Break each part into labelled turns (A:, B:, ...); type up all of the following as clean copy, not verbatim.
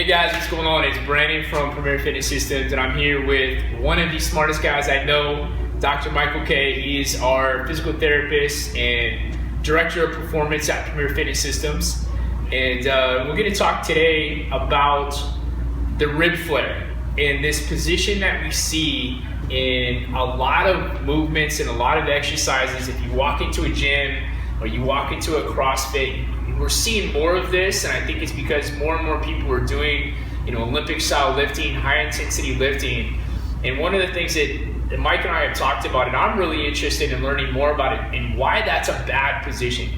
A: Hey guys, what's going on? It's Brandon from Premier Fitness Systems, and I'm here with one of the smartest guys I know, Dr. Michael K. He is our physical therapist and director of performance at Premier Fitness Systems. And we're going to talk today about the rib flare and this position that we see in a lot of movements and a lot of exercises. If you walk into a gym or you walk into a CrossFit, we're seeing more of this, and I think it's because more and more people are doing, Olympic style lifting, high intensity lifting. And one of the things that Mike and I have talked about, and I'm really interested in learning more about it, and why that's a bad position.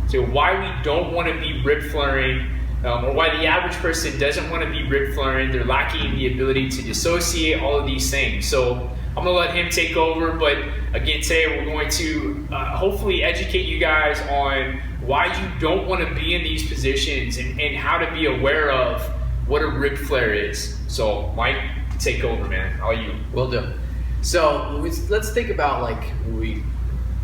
A: So why we don't want to be rib flaring, or why the average person doesn't want to be rib flaring. They're lacking the ability to dissociate, all of these things. So I'm going to let him take over, but again, today we're going to hopefully educate you guys on why you don't want to be in these positions and how to be aware of what a rib flare is. So Mike, take over, man. All you.
B: Will do. So let's think about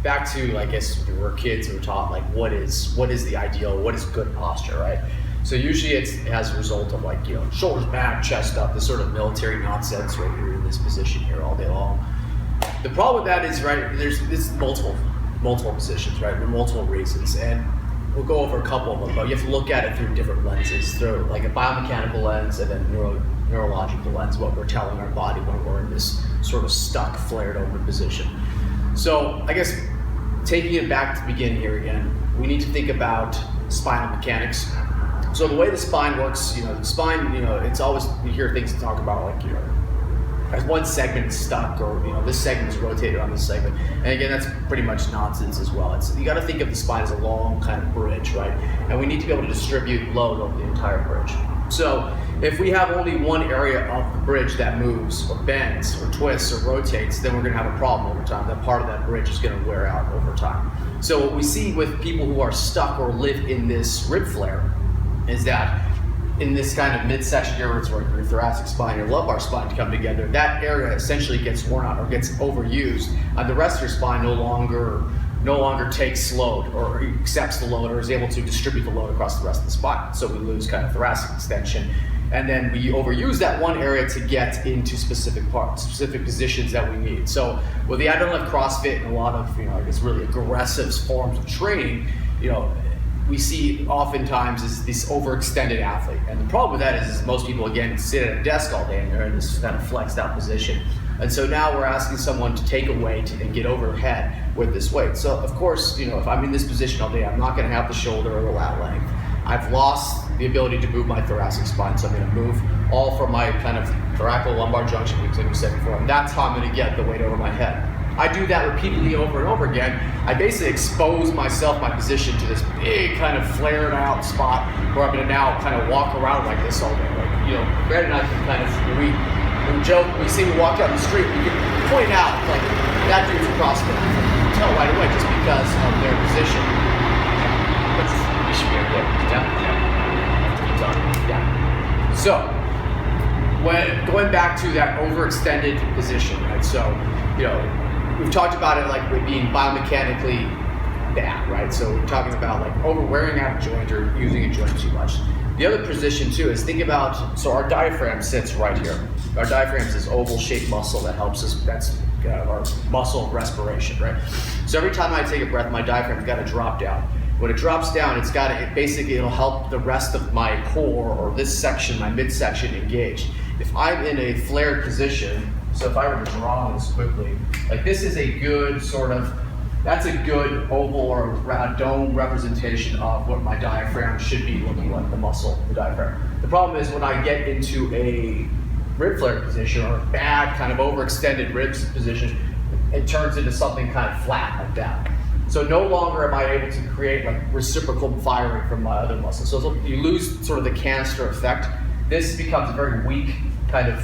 B: back to, I guess we were kids and we're taught what is the ideal, what is good posture, right? So usually it has a result of shoulders back, chest up, this sort of military nonsense right here in this position here all day long. The problem with that is, right, there's multiple positions, right, for multiple reasons, and we'll go over a couple of them, but you have to look at it through different lenses, through a biomechanical lens and then neurological lens, what we're telling our body when we're in this sort of stuck, flared over position. So I guess taking it back to begin here again, we need to think about spinal mechanics. So the way the spine works, the spine, it's always, you hear things talk about as one segment is stuck, or this segment is rotated on this segment, and again, that's pretty much nonsense as well. You got to think of the spine as a long kind of bridge, right? And we need to be able to distribute load over the entire bridge. So if we have only one area of the bridge that moves or bends or twists or rotates, then we're going to have a problem over time. That part of that bridge is going to wear out over time. So what we see with people who are stuck or live in this rib flare is that in this kind of midsection here, where your thoracic spine, your lumbar spine come together, that area essentially gets worn out or gets overused. The rest of your spine no longer takes load or accepts the load or is able to distribute the load across the rest of the spine. So we lose kind of thoracic extension, and then we overuse that one area to get into specific parts, specific positions that we need. So with the advent of CrossFit and a lot of really aggressive forms of training, we see oftentimes is this overextended athlete. And the problem with that is most people, again, sit at a desk all day and they're in this kind of flexed out position. And so now we're asking someone to take a weight and get overhead with this weight. So of course, if I'm in this position all day, I'm not gonna have the shoulder or the lat length. I've lost the ability to move my thoracic spine, so I'm gonna move all from my kind of thoracolumbar junction, like we said before, and that's how I'm gonna get the weight over my head. I do that repeatedly over and over again. I basically expose my position to this big kind of flared out spot where I'm gonna now kind of walk around like this all day. Brad and I can kind of, we joke, we see we walk down the street, we can point out, that dude's a CrossFit. You can tell right away just because of their position. You should be able to get down. Keep talking. Yeah. So, going back to that overextended position, right? So, we've talked about it being biomechanically bad, right? So we're talking about over-wearing out a joint or using a joint too much. The other position too is think about, so our diaphragm sits right here. Our diaphragm is this oval-shaped muscle that helps us, that's our muscle of respiration, right? So every time I take a breath, my diaphragm's got to drop down. When it drops down, it'll help the rest of my core or this section, my midsection, engage. If I'm in a flared position, so if I were to draw this quickly, this is a good that's a good oval or a dome representation of what my diaphragm should be looking like, the muscle, the diaphragm. The problem is when I get into a rib flare position or a bad kind of overextended ribs position, it turns into something kind of flat like that. So no longer am I able to create reciprocal firing from my other muscles. So you lose sort of the canister effect. This becomes a very weak kind of,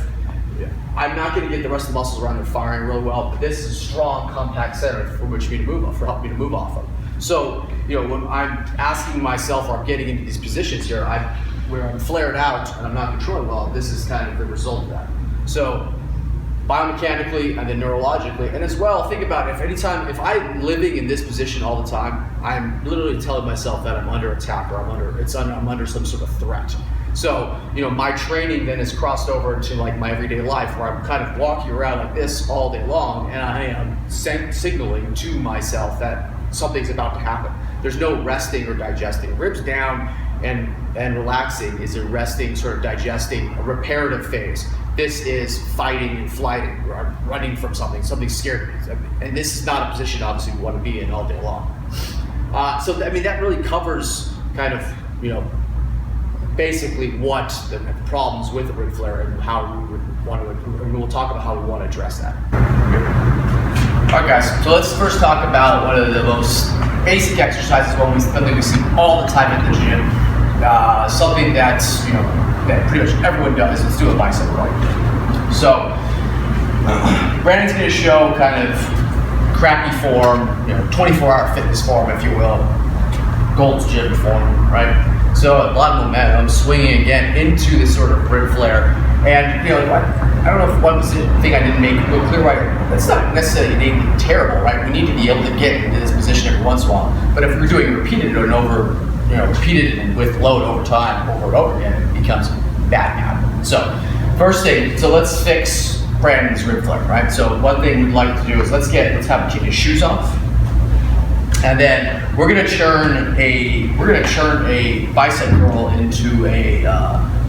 B: I'm not going to get the rest of the muscles around there firing really well, but this is a strong, compact center for which me to move off, for helping me to move off of. So, when I'm asking myself or I'm getting into these positions here, where I'm flared out and I'm not controlling well, this is kind of the result of that. So, biomechanically and then neurologically, and as well, think about if I'm living in this position all the time, I'm literally telling myself that I'm under attack or I'm under some sort of threat. So, my training then is crossed over into like my everyday life where I'm kind of walking around like this all day long, and I am signaling to myself that something's about to happen. There's no resting or digesting. Ribs down and relaxing is a resting, sort of digesting, a reparative phase. This is fighting and flighting, or running from something scared me. And this is not a position obviously we want to be in all day long. So that really covers kind of, basically what the problems with the rib flare and how we would want to, and we'll talk about how we want to address that. All right, guys, so let's first talk about one of the most basic exercises, something we see all the time at the gym. Something that's, that pretty much everyone does. Let's do a bicep curl. So, Brandon's going to show kind of crappy form, 24-hour fitness form, if you will, Gold's Gym form, right? So a lot of momentum, swinging again into this sort of rib flare. And, I don't know if one thing I didn't make real clear, right? That's not necessarily innately terrible, right? We need to be able to get into this position every once in a while. But if we're doing repeated and with load over time, over and over again, it becomes bad habit. So first thing, let's fix Brandon's rib flare, right? So one thing we'd like to do is let's have him take his shoes off. And then we're gonna churn a bicep curl into a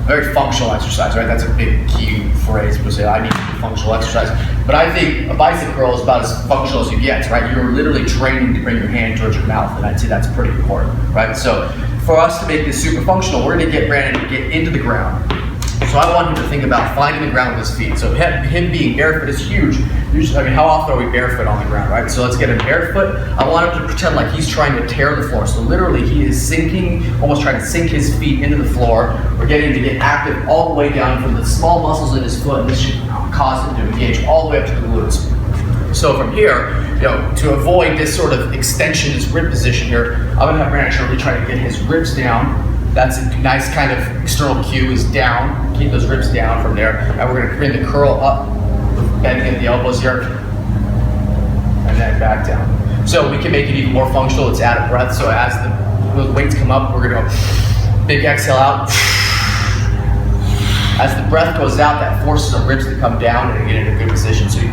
B: very functional exercise, right? That's a big key phrase. People say, I need to do functional exercise. But I think a bicep curl is about as functional as you get, right? You're literally training to bring your hand towards your mouth, and I'd say that's pretty important, right? So for us to make this super functional, we're gonna get Brandon to get into the ground. So I want him to think about finding the ground with his feet. So him being barefoot is huge. Usually, how often are we barefoot on the ground, right? So let's get him barefoot. I want him to pretend like he's trying to tear the floor. So literally he is sinking, almost trying to sink his feet into the floor. We're getting him to get active all the way down from the small muscles in his foot, and this should cause him to engage all the way up to the glutes. So from here, to avoid this sort of extension, this rib position here, I'm gonna have Brandon really try to get his ribs down. That's a nice kind of external cue, is down. Keep those ribs down from there. And we're gonna bring the curl up, bending at the elbows here, and then back down. So we can make it even more functional. It's added breath. So as those weights come up, we're gonna big exhale out. As the breath goes out, that forces the ribs to come down and get into a good position. So you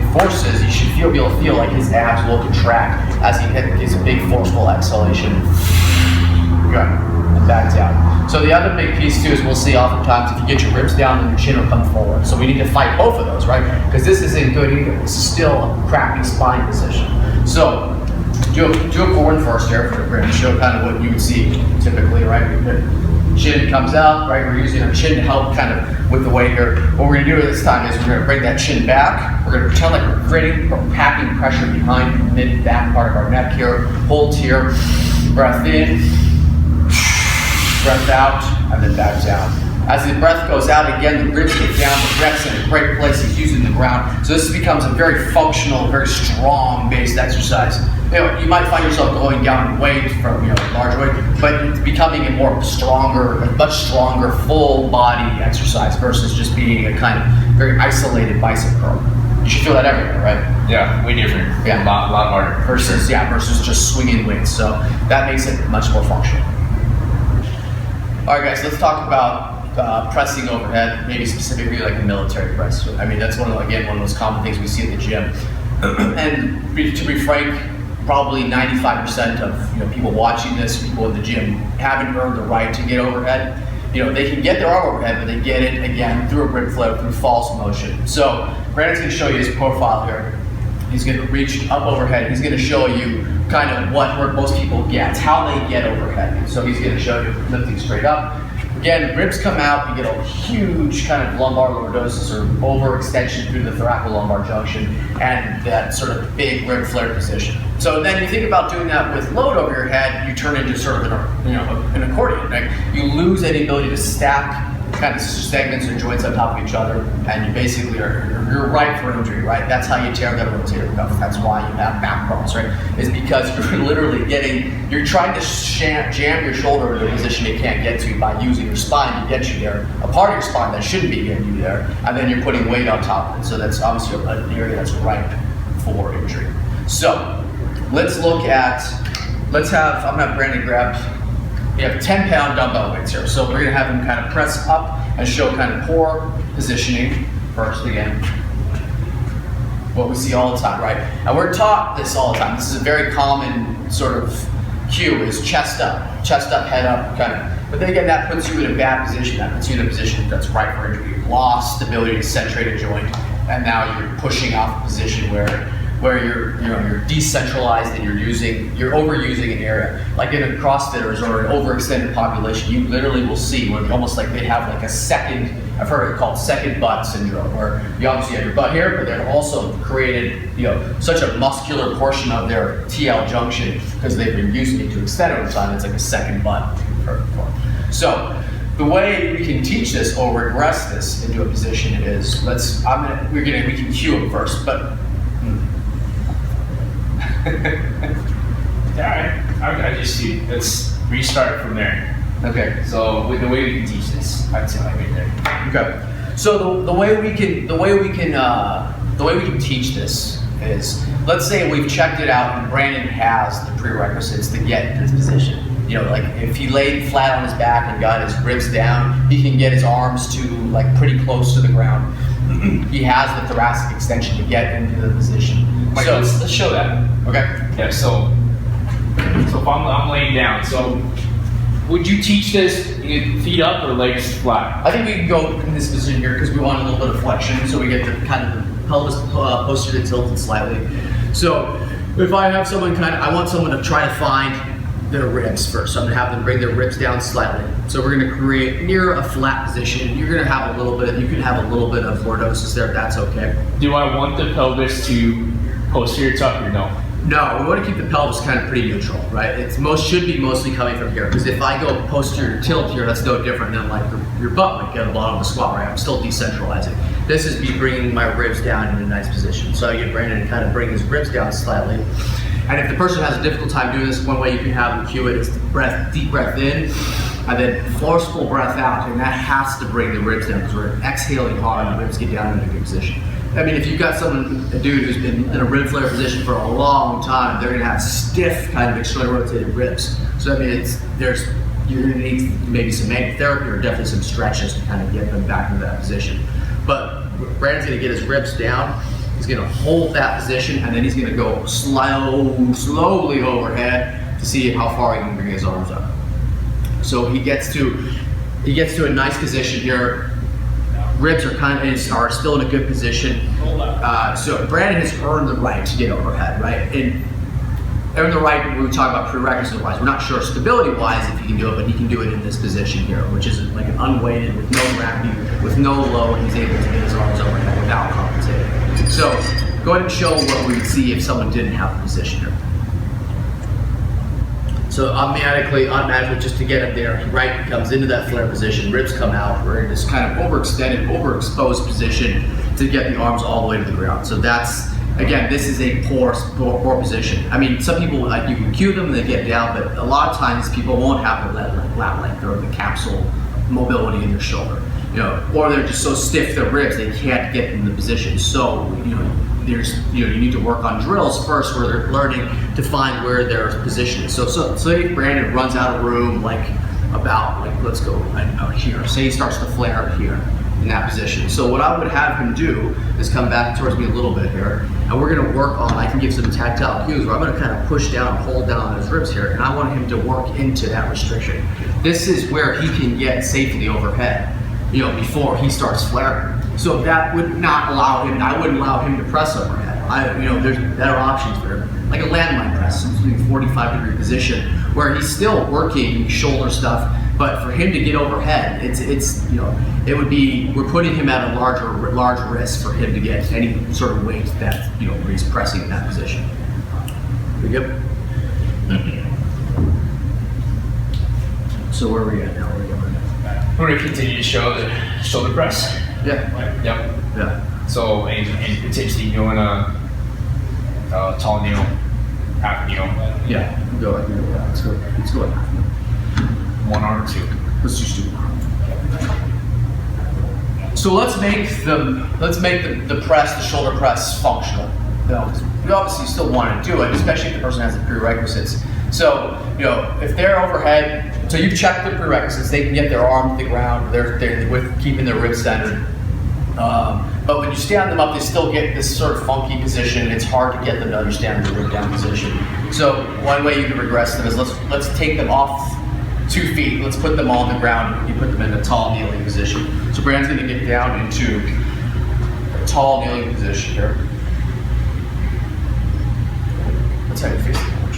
B: should be able to feel like his abs will contract as he gives a big forceful exhalation. Good. And back down. So the other big piece too is we'll see oftentimes if you get your ribs down, then your chin will come forward. So we need to fight both of those, right? Because this isn't good either. This is still a crappy spine position. So do it forward first here. We're going to show kind of what you would see typically, right? Chin comes out, right? We're using our chin to help kind of with the weight here. What we're going to do this time is we're going to bring that chin back. We're going to pretend like we're packing pressure behind the mid-back part of our neck here. Hold here. Breath in. Breath out, and then back down. As the breath goes out, again, the ribs get down, the breath's in a great place, he's using the ground. So this becomes a very functional, very strong based exercise. You might find yourself going down in weight from large weight, but it's becoming a much stronger, full body exercise versus just being a kind of very isolated bicep curl. You should feel that everywhere, right?
A: Yeah, way different.
B: Yeah.
A: A lot harder.
B: Versus just swinging weights. So that makes it much more functional. All right, guys, let's talk about pressing overhead, maybe specifically like a military press. I mean, that's one of those common things we see at the gym. And to be frank, probably 95% of people watching this, people in the gym, haven't earned the right to get overhead. They can get their arm overhead, but they get it again through a rib flare, through false motion. So Brandon's going to show you his profile here. He's going to reach up overhead. He's going to show you kind of where most people get, how they get overhead. So he's going to show you lifting straight up. Again, ribs come out, you get a huge kind of lumbar lordosis or overextension through the thoracolumbar junction and that sort of big rib flare position. So then you think about doing that with load over your head, you turn into sort of an accordion, right? You lose any ability to stack kind of segments or joints on top of each other, and you basically you're ripe for injury, right? That's how you tear that rotator cuff. That's why you have back problems, right? Is because you're literally you're trying to jam your shoulder into a position it can't get to by using your spine to get you there, a part of your spine that shouldn't be getting you there, and then you're putting weight on top of it. So that's obviously an area that's ripe for injury. So let's have, I'm gonna have Brandon grab we have 10-pound dumbbell weights here. So we're gonna have him kind of press up and show kind of poor positioning first again. What we see all the time, right? And we're taught this all the time. This is a very common sort of cue, is chest up, head up, kind of. But then again, that puts you in a bad position. That puts you in a position that's ripe for injury. You've lost the ability to centrate a joint, and now you're pushing off a position where you're decentralized and you're overusing an area. Like in a CrossFitters or an overextended population, you literally will see where almost like they have like a second, I've heard it called second butt syndrome, where you obviously have your butt here, but they've also created, such a muscular portion of their TL junction because they've been using it to extend over time. It's like a second butt. So the way we can teach this or regress this into a position is we can cue them first, but.
A: Alright, I just see. Let's restart from there.
B: Okay.
A: So with the way we can teach this, I'd say right there.
B: Okay. So the way we can teach this is, let's say we've checked it out and Brandon has the prerequisites to get in this position. Like if he laid flat on his back and got his ribs down, he can get his arms to like pretty close to the ground. He has the thoracic extension to get into the position.
A: So let's show that.
B: Okay.
A: Yeah. So if I'm laying down, so would you teach this feet up or legs flat?
B: I think we can go in this position here because we want a little bit of flexion, so we get the kind of the pelvis posteriorly tilted slightly. So if I have someone I want someone to try to find their ribs first. So I'm gonna have them bring their ribs down slightly. So we're gonna create near a flat position. You're gonna have you can have a little bit of lordosis there, if that's okay.
A: Do I want the pelvis to posterior tuck or no?
B: No, we want to keep the pelvis kind of pretty neutral, right? Should be mostly coming from here, because if I go posterior tilt here, that's no different than like your butt might get at the bottom of the squat, right? I'm still decentralizing. This is me bringing my ribs down in a nice position. So I get Brandon to kind of bring his ribs down slightly. And if the person has a difficult time doing this, one way you can have them cue it is deep breath in, and then forceful breath out, and that has to bring the ribs down, because we're exhaling hard and the ribs get down in a good position. I mean, if you've got a dude who's been in a rib flare position for a long time, they're gonna have stiff, kind of externally rotated ribs. So I mean, you're gonna need maybe some manual therapy or definitely some stretches to kind of get them back into that position. But Brandon's gonna get his ribs down. He's gonna hold that position, and then he's gonna go slowly overhead to see how far he can bring his arms up. So he gets to a nice position here. Ribs are still in a good position. So Brandon has earned the right to get overhead, right? And earned the right when we talk about prerequisite-wise. We're not sure stability-wise if he can do it, but he can do it in this position here, which is like an unweighted, with no gravity, with no load. He's able to get his arms overhead without compensating. So go ahead and show what we would see if someone didn't have a position here. So automatically, just to get him there, right, he comes into that flare position, ribs come out. We're in this kind of overextended, overexposed position to get the arms all the way to the ground. So that's, again, this is a poor position. I mean, some people, like, you can cue them and they get down, but a lot of times people won't have the lat length or the capsule mobility in their shoulder, or they're just so stiff their ribs they can't get in the position. So, you need to work on drills first where they're learning to find where their position is. So if Brandon runs out of room, let's go, I don't know, here. Say he starts to flare here in that position. So what I would have him do is come back towards me a little bit here, and we're gonna work on, I can give some tactile cues where I'm gonna kind of push down, hold down on his ribs here, and I want him to work into that restriction. This is where he can get safely overhead, before he starts flaring. So that would not allow him, I wouldn't allow him to press overhead. There's better options for him, like a landmine press, in a 45-degree position, where he's still working shoulder stuff, but for him to get overhead, it would be, we're putting him at a large risk for him to get any sort of weight that, where he's pressing in that position. We good? So where are we at now?
A: We're going to continue to show the shoulder press.
B: Yeah.
A: Yep.
B: Yeah.
A: So, and potentially doing a tall kneel, half kneel.
B: Yeah. Go ahead. Yeah. Let's go at half kneel.
A: One arm, two.
B: Let's just do one arm. So let's make the press, the shoulder press, functional. We obviously still want to do it, especially if the person has the prerequisites. So, if they're overhead,
C: So you've checked the prerequisites. They can get their arm to the ground. They're with keeping their ribs centered. But when you stand them up, they still get this sort of funky position. It's hard to get them to understand the rib down position. So one way you can regress them is let's take them off 2 feet. Let's put them on the ground. You put them in a tall kneeling position. So Brandon's going to get down into a tall kneeling position here. That's how you face the punch.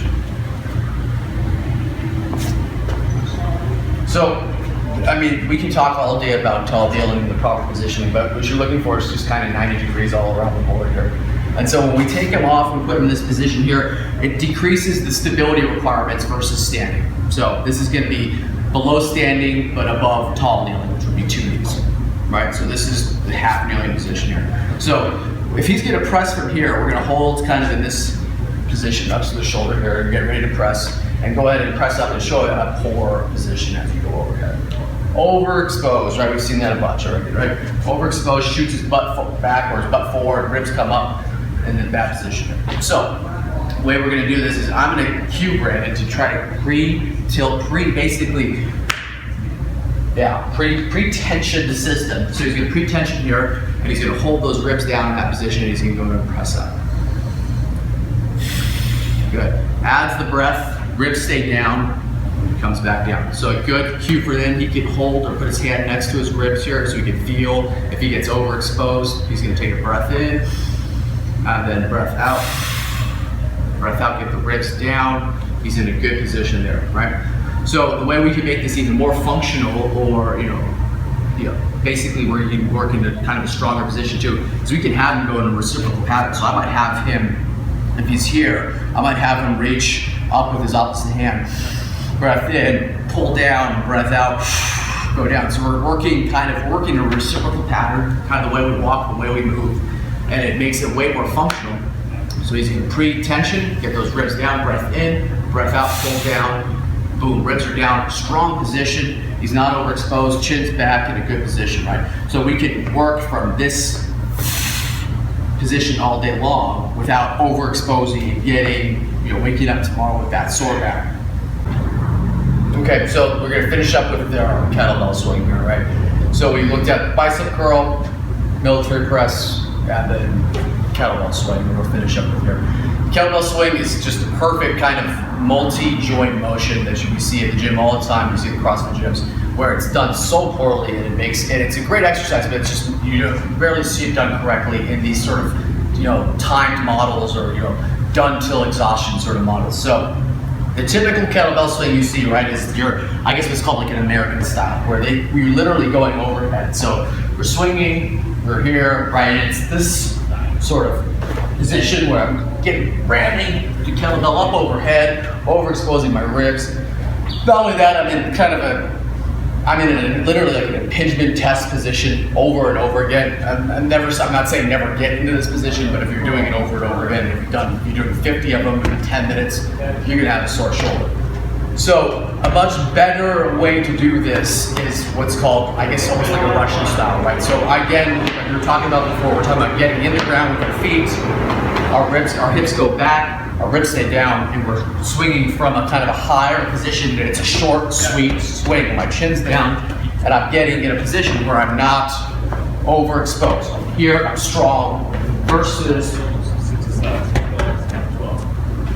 C: So, I mean, we can talk all day about tall kneeling and the proper positioning, but what you're looking for is just kind of 90 degrees all around the board here. And so when we take them off and put them in this position here, it decreases the stability requirements versus standing. So this is going to be below standing but above tall kneeling, which would be 2 knees, right? So this is the half kneeling position here. So if he's going to press from here, we're going to hold kind of in this position up to the shoulder here and get ready to press, and go ahead and press up and show a poor position as you go overhead. Overexposed, right? We've seen that a bunch already, right? Overexposed, shoots his butt backwards, butt forward, ribs come up, and then that position. So, the way we're going to do this is I'm going to cue Brandon to try to pre-tension the system. So he's going to pre-tension here, and he's going to hold those ribs down in that position, and he's going to go and press up. Good. Adds the breath, ribs stay down, comes back down. So a good cue for then, he can hold or put his hand next to his ribs here so he can feel if he gets overexposed. He's going to take a breath in, and then breath out. Breath out, get the ribs down. He's in a good position there, right? So the way we can make this even more functional, or basically where you can work in a kind of a stronger position too, is we can have him go in a reciprocal pattern. So I might have him, if he's here, I might have him reach up with his opposite hand. Breath in, pull down, breath out, go down. So we're working a reciprocal pattern, kind of the way we walk, the way we move, and it makes it way more functional. So he's going to pre-tension, get those ribs down, breath in, breath out, pull down, boom, ribs are down, strong position. He's not overexposed, chin's back in a good position, right? So we can work from this position all day long without overexposing and getting, waking up tomorrow with that sore back. Okay, so we're going to finish up with our kettlebell swing here, right? So we looked at bicep curl, military press, and then kettlebell swing, and we'll finish up with here. Kettlebell swing is just a perfect kind of multi-joint motion that you see at the gym all the time. You see the CrossFit gyms where it's done so poorly, and it's a great exercise, but it's just you rarely see it done correctly in these sort of timed models or done till exhaustion sort of models. So the typical kettlebell swing you see, right, is I guess what's called like an American style, where we're literally going overhead. So we're swinging, we're here, right, and it's this sort of position where I'm ramming the kettlebell up overhead, overexposing my ribs. Not only that, I'm in literally like an impingement test position over and over again. I'm not saying never get into this position, but if you're doing it over and over again, if you're doing 50 of them in 10 minutes, you're gonna have a sore shoulder. So a much better way to do this is what's called, I guess, almost like a Russian style, right? So again, like we were talking about before, we're talking about getting in the ground with our feet, our hips go back, our ribs stay down, and we're swinging from a kind of a higher position. It's a short, sweet swing. My chin's down, and I'm getting in a position where I'm not overexposed. Here, I'm strong, versus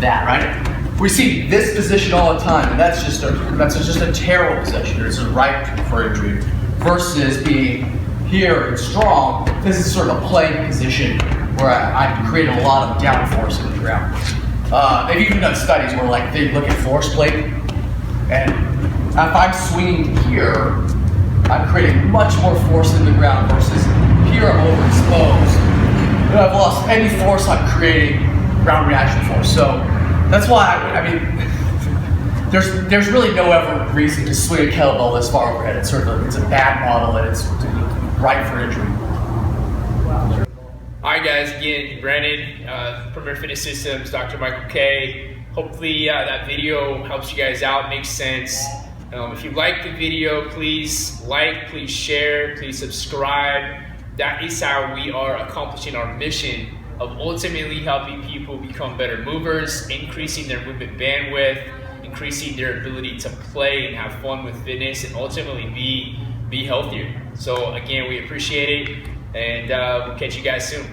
C: that, right? We see this position all the time, and that's just a terrible position. It's a ripe for injury. Versus being here and strong, this is sort of a plank position where I'm creating a lot of downforce in the ground. They've even done studies where they look at force plate, and if I'm swinging here, I'm creating much more force in the ground versus here I'm overexposed. If I've lost any force, I'm creating ground reaction force. So that's why there's really no ever reason to swing a kettlebell this far overhead. It's a bad model, and it's ripe for injury.
A: All right, guys, again, Brandon, Premier Fitness Systems, Dr. Michael K. Hopefully that video helps you guys out, makes sense. If you like the video, please like, please share, please subscribe. That is how we are accomplishing our mission of ultimately helping people become better movers, increasing their movement bandwidth, increasing their ability to play and have fun with fitness and ultimately be healthier. So again, we appreciate it, and we'll catch you guys soon.